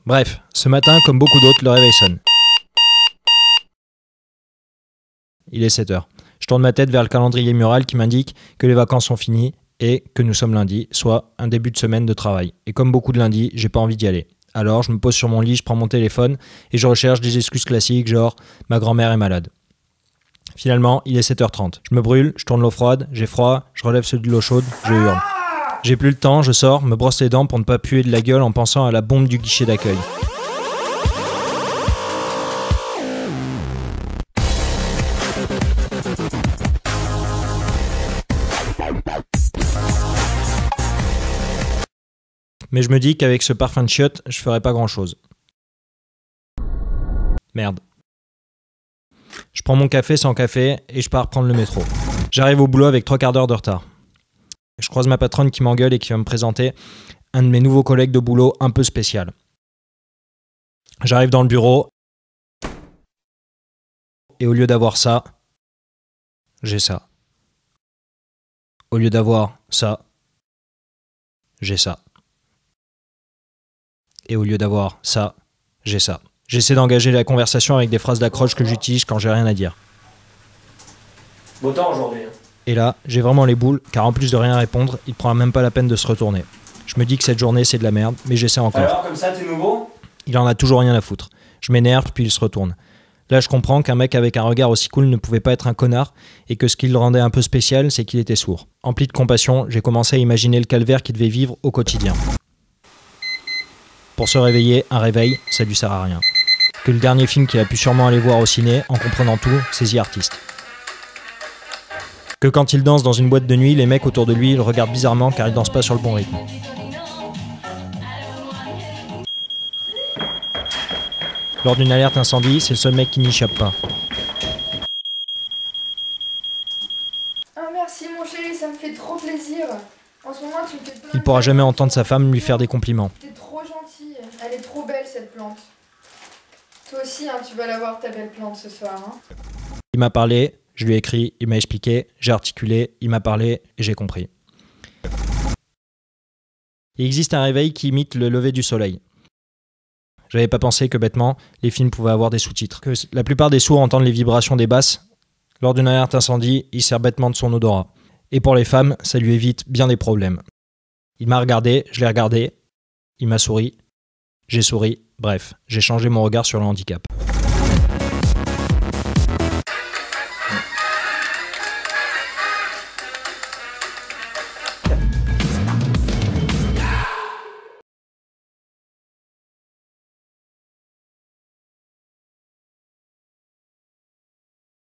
Bref, ce matin, comme beaucoup d'autres, le réveil sonne. Il est 7 heures. Je tourne ma tête vers le calendrier mural qui m'indique que les vacances sont finies et que nous sommes lundi, soit un début de semaine de travail. Et comme beaucoup de lundis, j'ai pas envie d'y aller. Alors je me pose sur mon lit, je prends mon téléphone et je recherche des excuses classiques genre « ma grand-mère est malade ». Finalement, il est 7h30. Je me brûle, je tourne l'eau froide, j'ai froid, je relève de l'eau chaude, je hurle. J'ai plus le temps, je sors, me brosse les dents pour ne pas puer de la gueule en pensant à la bombe du guichet d'accueil. Mais je me dis qu'avec ce parfum de chiottes, je ferai pas grand-chose. Merde. Je prends mon café sans café et je pars prendre le métro. J'arrive au boulot avec 3/4 d'heure de retard. Je croise ma patronne qui m'engueule et qui va me présenter un de mes nouveaux collègues de boulot un peu spécial. J'arrive dans le bureau et au lieu d'avoir ça, j'ai ça. Au lieu d'avoir ça, j'ai ça. Et au lieu d'avoir ça, j'ai ça. J'essaie d'engager la conversation avec des phrases d'accroche que j'utilise quand j'ai rien à dire. Beau temps aujourd'hui. Et là, j'ai vraiment les boules, car en plus de rien répondre, il prend même pas la peine de se retourner. Je me dis que cette journée c'est de la merde, mais j'essaie encore. Alors comme ça t'es nouveau? Il en a toujours rien à foutre. Je m'énerve, puis il se retourne. Là, je comprends qu'un mec avec un regard aussi cool ne pouvait pas être un connard, et que ce qui le rendait un peu spécial, c'est qu'il était sourd. Empli de compassion, j'ai commencé à imaginer le calvaire qu'il devait vivre au quotidien. Pour se réveiller, un réveil, ça lui sert à rien. Que le dernier film qu'il a pu sûrement aller voir au ciné, en comprenant tout, c'est The Artist. Que quand il danse dans une boîte de nuit, les mecs autour de lui le regardent bizarrement car il danse pas sur le bon rythme. Lors d'une alerte incendie, c'est le seul mec qui n'y échappe pas. Ah merci mon chéri, ça me fait trop plaisir. En ce moment tu me fais plein Il pourra jamais entendre sa femme lui faire des compliments. T'es trop gentille, elle est trop belle cette plante. Toi aussi hein, tu vas la voir ta belle plante ce soir. Hein. Il m'a parlé, je lui ai écrit, il m'a expliqué, j'ai articulé, il m'a parlé et j'ai compris. Il existe un réveil qui imite le lever du soleil. J'avais pas pensé que bêtement, les films pouvaient avoir des sous-titres. Que la plupart des sourds entendent les vibrations des basses. Lors d'une alerte incendie, il sert bêtement de son odorat. Et pour les femmes, ça lui évite bien des problèmes. Il m'a regardé, je l'ai regardé, il m'a souri, j'ai souri, bref, j'ai changé mon regard sur le handicap.